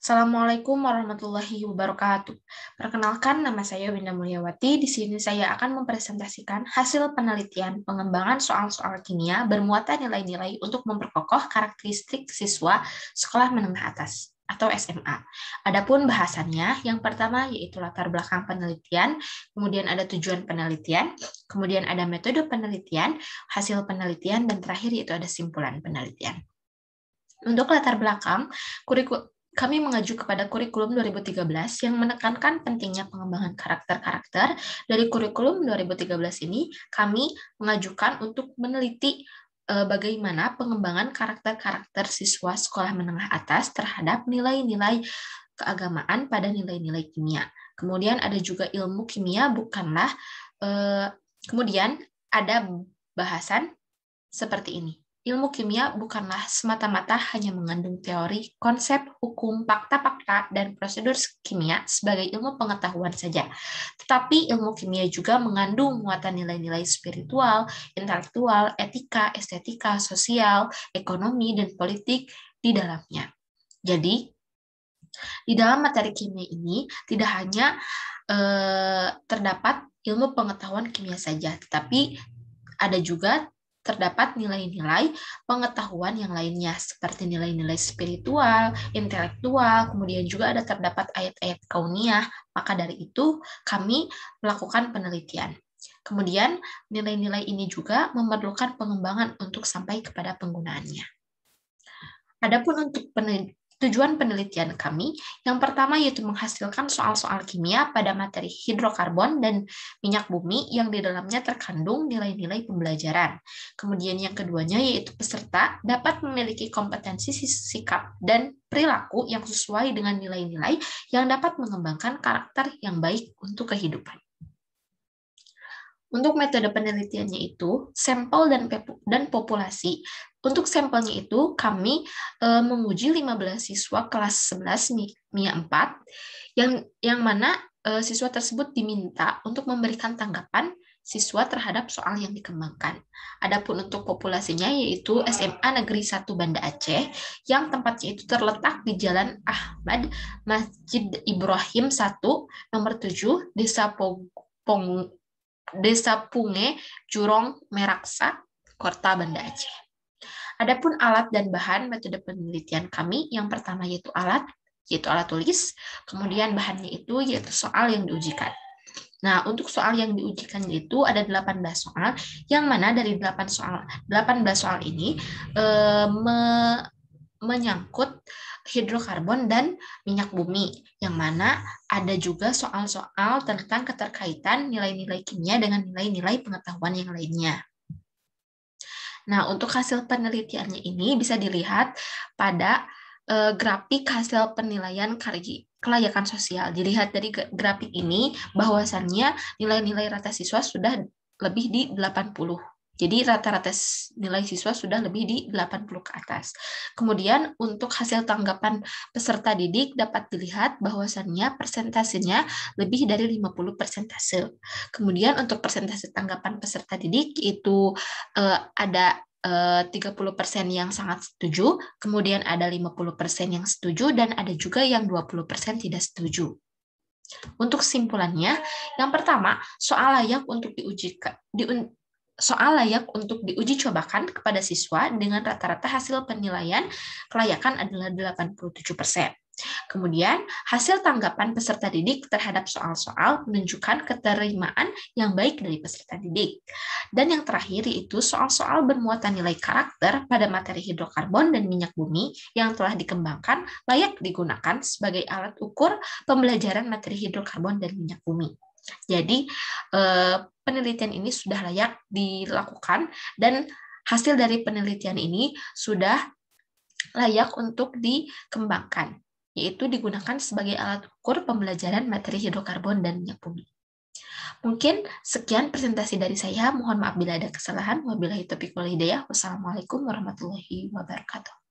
Assalamualaikum warahmatullahi wabarakatuh. Perkenalkan, nama saya Winda Mulyawati. Di sini saya akan mempresentasikan hasil penelitian pengembangan soal-soal kimia bermuatan nilai-nilai untuk memperkokoh karakteristik siswa sekolah menengah atas atau SMA. Adapun bahasannya, yang pertama yaitu latar belakang penelitian, kemudian ada tujuan penelitian, kemudian ada metode penelitian, hasil penelitian, dan terakhir yaitu ada simpulan penelitian. Untuk latar belakang, kami mengacu kepada kurikulum 2013 yang menekankan pentingnya pengembangan karakter-karakter. Dari kurikulum 2013 ini, kami mengajukan untuk meneliti bagaimana pengembangan karakter-karakter siswa sekolah menengah atas terhadap nilai-nilai keagamaan pada nilai-nilai kimia. Kemudian ada juga ilmu kimia bukanlah, kemudian ada bahasan seperti ini. Ilmu kimia bukanlah semata-mata hanya mengandung teori, konsep, hukum, fakta-fakta, dan prosedur kimia sebagai ilmu pengetahuan saja. Tetapi ilmu kimia juga mengandung muatan nilai-nilai spiritual, intelektual, etika, estetika, sosial, ekonomi, dan politik di dalamnya. Jadi, di dalam materi kimia ini tidak hanya terdapat ilmu pengetahuan kimia saja, tetapi ada juga terdapat nilai-nilai pengetahuan yang lainnya, seperti nilai-nilai spiritual, intelektual, kemudian juga ada terdapat ayat-ayat kauniyah. Maka dari itu, kami melakukan penelitian. Kemudian, nilai-nilai ini juga memerlukan pengembangan untuk sampai kepada penggunaannya. Adapun untuk tujuan penelitian kami, yang pertama yaitu menghasilkan soal-soal kimia pada materi hidrokarbon dan minyak bumi yang di dalamnya terkandung nilai-nilai pembelajaran. Kemudian yang keduanya yaitu peserta dapat memiliki kompetensi sikap dan perilaku yang sesuai dengan nilai-nilai yang dapat mengembangkan karakter yang baik untuk kehidupan. Untuk metode penelitiannya itu, sampel dan populasi. Untuk sampelnya itu, kami menguji 15 siswa kelas 11 MIA 4, yang mana siswa tersebut diminta untuk memberikan tanggapan siswa terhadap soal yang dikembangkan. Adapun untuk populasinya yaitu SMA Negeri 1 Banda Aceh, yang tempatnya itu terletak di Jalan Ahmad, Masjid Ibrahim 1, nomor 7, Desa Punge, Jurong, Meraksa, Kota Banda Aceh. Adapun alat dan bahan metode penelitian kami, yang pertama yaitu alat tulis, kemudian bahannya itu yaitu soal yang diujikan. Nah, untuk soal yang diujikan itu ada 18 soal, yang mana dari 18 soal ini menyangkut hidrokarbon dan minyak bumi, yang mana ada juga soal-soal tentang keterkaitan nilai-nilai kimia dengan nilai-nilai pengetahuan yang lainnya. Nah, untuk hasil penelitiannya ini bisa dilihat pada grafik hasil penilaian kelayakan sosial. Dilihat dari grafik ini, bahwasannya nilai-nilai rata siswa sudah lebih di 80. Jadi rata-rata nilai siswa sudah lebih di 80 ke atas. Kemudian untuk hasil tanggapan peserta didik dapat dilihat bahwasannya persentasenya lebih dari 50 persentase. Kemudian untuk persentase tanggapan peserta didik itu ada 30% yang sangat setuju, kemudian ada 50% yang setuju, dan ada juga yang 20% tidak setuju. Untuk simpulannya, yang pertama, soal layak untuk diuji cobakan kepada siswa dengan rata-rata hasil penilaian kelayakan adalah 87%. Kemudian, hasil tanggapan peserta didik terhadap soal-soal menunjukkan keterimaan yang baik dari peserta didik. Dan yang terakhir yaitu soal-soal bermuatan nilai karakter pada materi hidrokarbon dan minyak bumi yang telah dikembangkan layak digunakan sebagai alat ukur pembelajaran materi hidrokarbon dan minyak bumi. Jadi, penelitian ini sudah layak dilakukan dan hasil dari penelitian ini sudah layak untuk dikembangkan, yaitu digunakan sebagai alat ukur pembelajaran materi hidrokarbon dan minyak bumi. Mungkin sekian presentasi dari saya. Mohon maaf bila ada kesalahan. Wabillahi taufiq wal hidayah. Wassalamualaikum warahmatullahi wabarakatuh.